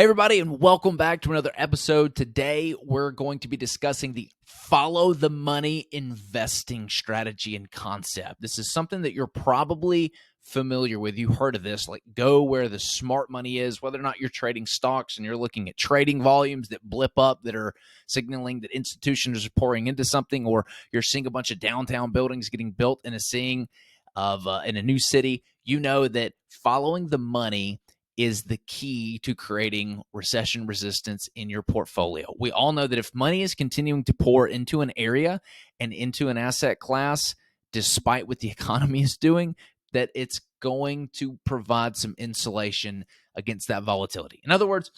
Hey, everybody, and welcome back to another episode. Today, we're going to be discussing the follow the money investing strategy and concept. This is something that you're probably familiar with. You heard of this, like go where the smart money is, whether or not you're trading stocks and you're looking at trading volumes that blip up that are signaling that institutions are pouring into something, or you're seeing a bunch of downtown buildings getting built in in a new city. You know that following the money is the key to creating recession resistance in your portfolio. We all know that if money is continuing to pour into an area and into an asset class, despite what the economy is doing, that it's going to provide some insulation against that volatility. In other words,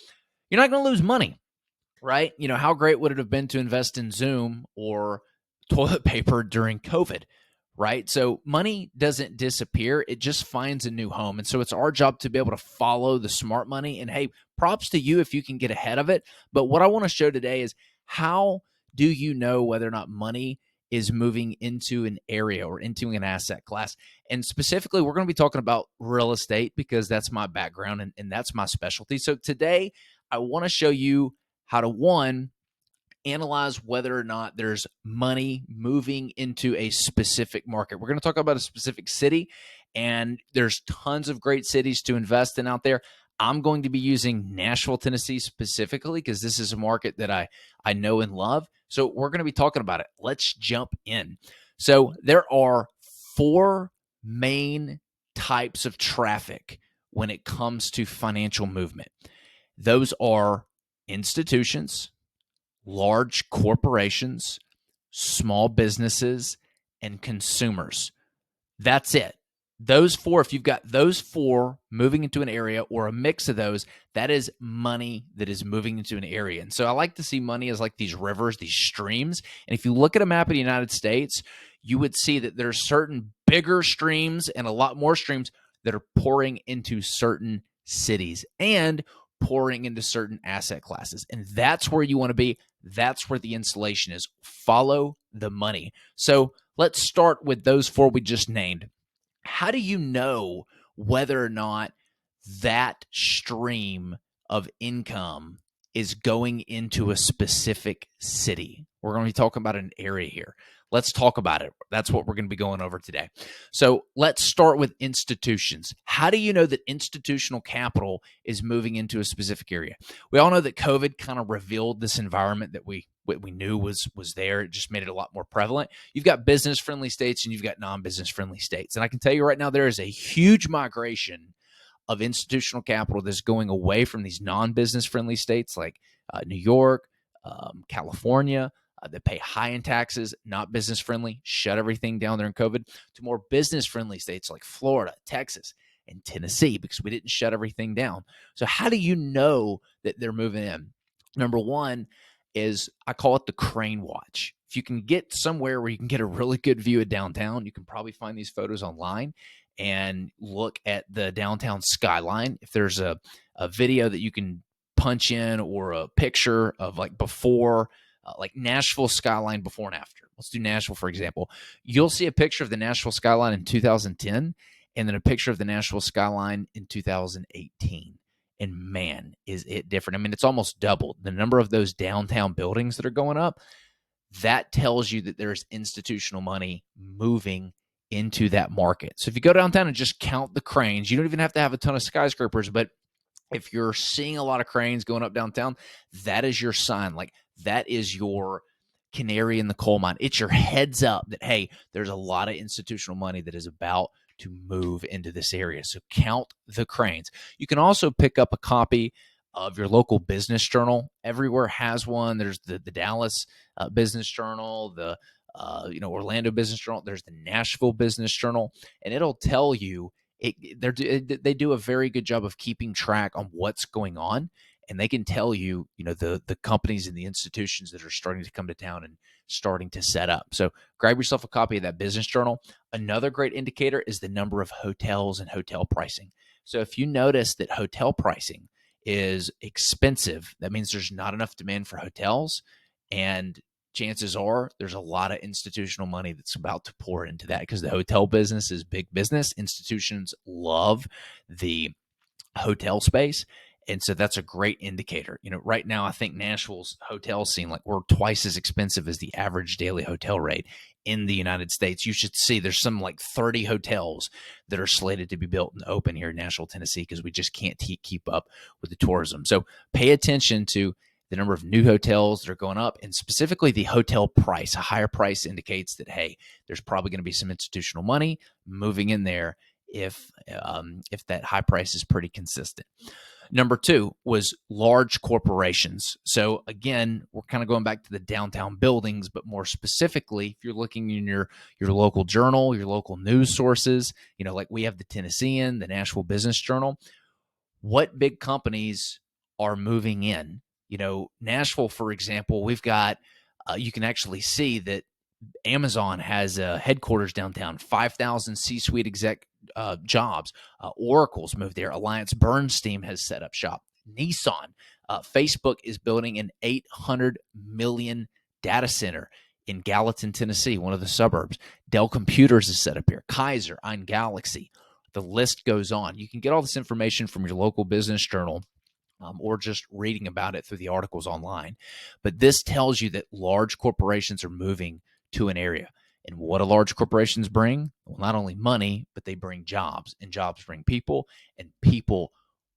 you're not going to lose money, right? You know, how great would it have been to invest in Zoom or toilet paper during COVID? Right? So money doesn't disappear. It just finds a new home. And so it's our job to be able to follow the smart money. And hey, props to you if you can get ahead of it. But what I want to show today is how do you know whether or not money is moving into an area or into an asset class? And specifically, we're going to be talking about real estate because that's my background and that's my specialty. So today, I want to show you how to, one, analyze whether or not there's money moving into a specific market. We're going to talk about a specific city, and there's tons of great cities to invest in out there. I'm going to be using Nashville, Tennessee specifically because this is a market that I know and love. So we're going to be talking about it. Let's jump in. So there are four main types of traffic when it comes to financial movement. Those are institutions, large corporations, small businesses, and consumers. That's it. Those four, if you've got those four moving into an area or a mix of those, that is money that is moving into an area. And so I like to see money as like these rivers, these streams. And if you look at a map of the United States, you would see that there's certain bigger streams and a lot more streams that are pouring into certain cities and pouring into certain asset classes. And that's where you want to be. That's where the insulation is. Follow the money. So let's start with those four we just named. How do you know whether or not that stream of income is going into a specific city? We're going to be talking about an area here. Let's talk about it. That's what we're going to be going over today. So let's start with institutions. How do you know that institutional capital is moving into a specific area? We all know that COVID kind of revealed this environment that we knew was there. It just made it a lot more prevalent. You've got business-friendly states and you've got non-business-friendly states. And I can tell you right now, there is a huge migration of institutional capital that's going away from these non-business-friendly states like New York, California, that pay high in taxes, not business friendly, shut everything down during COVID, to more business friendly states like Florida, Texas, and Tennessee, because we didn't shut everything down. So how do you know that they're moving in? Number one is, I call it the crane watch. If you can get somewhere where you can get a really good view of downtown, you can probably find these photos online and look at the downtown skyline. If there's a video that you can punch in or a picture of like before, like Nashville skyline before and after. Let's do Nashville, for example. You'll see a picture of the Nashville skyline in 2010 and then a picture of the Nashville skyline in 2018. And man, is it different. I mean, it's almost doubled. The number of those downtown buildings that are going up, that tells you that there's institutional money moving into that market. So if you go downtown and just count the cranes, you don't even have to have a ton of skyscrapers, but if you're seeing a lot of cranes going up downtown, that is your sign. Like, that is your canary in the coal mine. It's your heads up that, hey, there's a lot of institutional money that is about to move into this area. So count the cranes. You can also pick up a copy of your local business journal. Everywhere has one. There's the Dallas Business Journal, the Orlando Business Journal. There's the Nashville Business Journal, and it'll tell you. They do a very good job of keeping track on what's going on, and they can tell you, the companies and the institutions that are starting to come to town and starting to set up. So grab yourself a copy of that business journal. Another great indicator is the number of hotels and hotel pricing. So if you notice that hotel pricing is expensive, that means there's not enough demand for hotels, and chances are there's a lot of institutional money that's about to pour into that because the hotel business is big business. Institutions love the hotel space, And so that's a great indicator. Right now, I think Nashville's hotel scene, like we're twice as expensive as the average daily hotel rate in the United States. You should see there's some like 30 hotels that are slated to be built and open here in Nashville, Tennessee, because we just can't keep up with the tourism. So pay attention to the number of new hotels that are going up, and specifically the hotel price. A higher price indicates that, hey, there's probably going to be some institutional money moving in there if that high price is pretty consistent. Number two was large corporations. So again, we're kind of going back to the downtown buildings, but more specifically, if you're looking in your local journal, your local news sources, like we have the Tennessean, the Nashville Business Journal, what big companies are moving in? Nashville, for example, we've got, you can actually see that Amazon has a headquarters downtown, 5,000 C-suite exec jobs. Oracle's moved there. Alliance Bernstein has set up shop. Nissan, Facebook is building an $800 million data center in Gallatin, Tennessee, one of the suburbs. Dell Computers is set up here. Kaiser, Ein Galaxy. The list goes on. You can get all this information from your local business journal, or just reading about it through the articles online. But this tells you that large corporations are moving to an area. And what do large corporations bring? Well, not only money, but they bring jobs, and jobs bring people, and people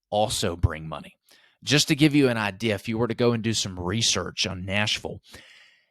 also bring money. Just to give you an idea, if you were to go and do some research on Nashville,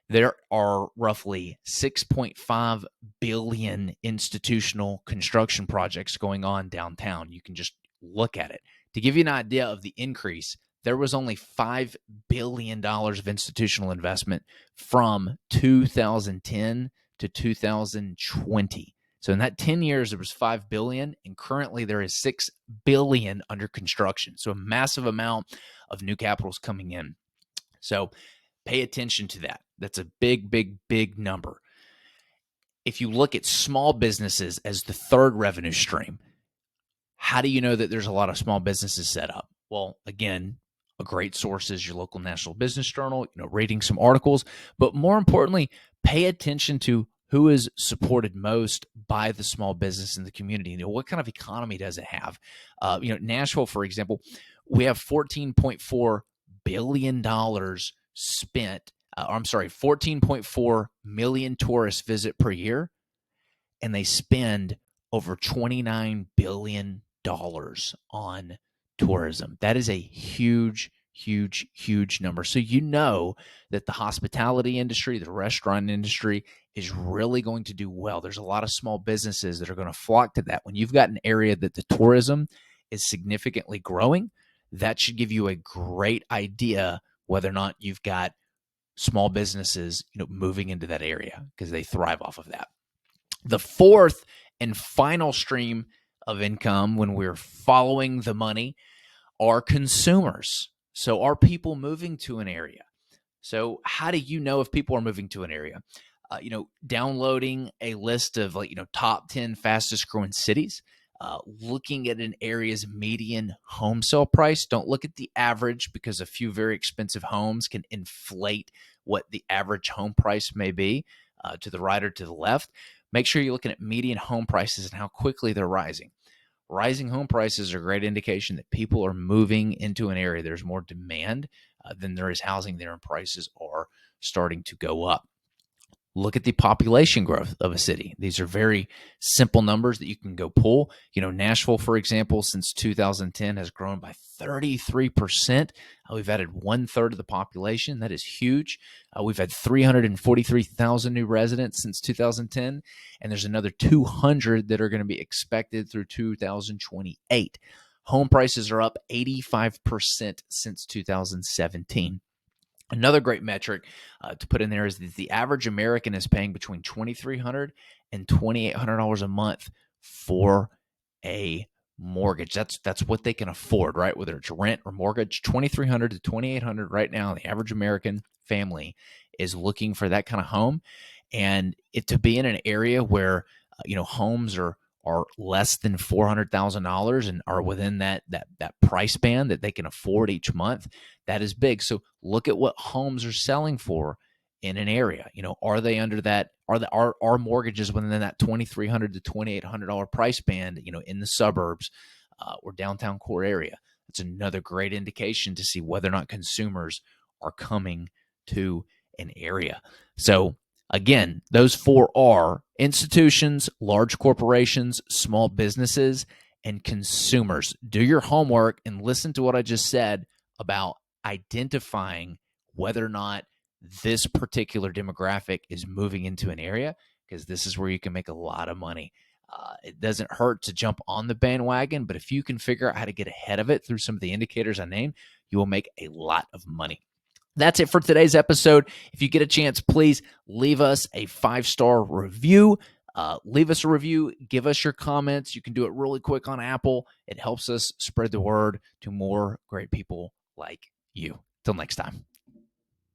there are roughly 6.5 billion institutional construction projects going on downtown. You can just look at it. To give you an idea of the increase, there was only $5 billion of institutional investment from 2010 to 2020. So in that 10 years, there was $5 billion, and currently there is $6 billion under construction. So a massive amount of new capital is coming in. So pay attention to that. That's a big, big, big number. If you look at small businesses as the third revenue stream, how do you know that there's a lot of small businesses set up? Well, again, a great source is your local National Business Journal, reading some articles, but more importantly, pay attention to who is supported most by the small business in the community. What kind of economy does it have? Nashville, for example, we have $14.4 billion spent. 14.4 million tourists visit per year, and they spend over $29 billion on tourism. That is a huge, huge, huge number. So that the hospitality industry, the restaurant industry is really going to do well. There's a lot of small businesses that are going to flock to that. When you've got an area that the tourism is significantly growing, that should give you a great idea whether or not you've got small businesses, moving into that area, because they thrive off of that. The fourth and final stream of income, when we're following the money, are consumers. So are people moving to an area? So how do you know if people are moving to an area? Downloading a list of top 10 fastest growing cities, looking at an area's median home sale price. Don't look at the average, because a few very expensive homes can inflate what the average home price may be, to the right or to the left. Make sure you're looking at median home prices and how quickly they're rising. Rising home prices are a great indication that people are moving into an area. There's more demand than there is housing there, and prices are starting to go up. Look at the population growth of a city. These are very simple numbers that you can go pull. Nashville, for example, since 2010 has grown by 33%. We've added 1/3 of the population. That is huge. We've had 343,000 new residents since 2010, and there's another 200 that are going to be expected through 2028. Home prices are up 85% since 2017. Another great metric to put in there is that the average American is paying between $2,300 and $2,800 a month for a mortgage. That's what they can afford, right? Whether it's rent or mortgage, $2,300 to $2,800 right now. The average American family is looking for that kind of home, and to be in an area where homes are less than $400,000 and are within that price band that they can afford each month, that is big. So look at what homes are selling for in an area. Are they under that? Are mortgages within that $2,300 to $2,800 price band? In the suburbs or downtown core area, It's another great indication to see whether or not consumers are coming to an area. So again, those four are institutions, large corporations, small businesses, and consumers. Do your homework and listen to what I just said about identifying whether or not this particular demographic is moving into an area, because this is where you can make a lot of money. It doesn't hurt to jump on the bandwagon, but if you can figure out how to get ahead of it through some of the indicators I named, you will make a lot of money. That's it for today's episode. If you get a chance, please leave us a 5-star review. Leave us a review. Give us your comments. You can do it really quick on Apple. It helps us spread the word to more great people like you. Till next time.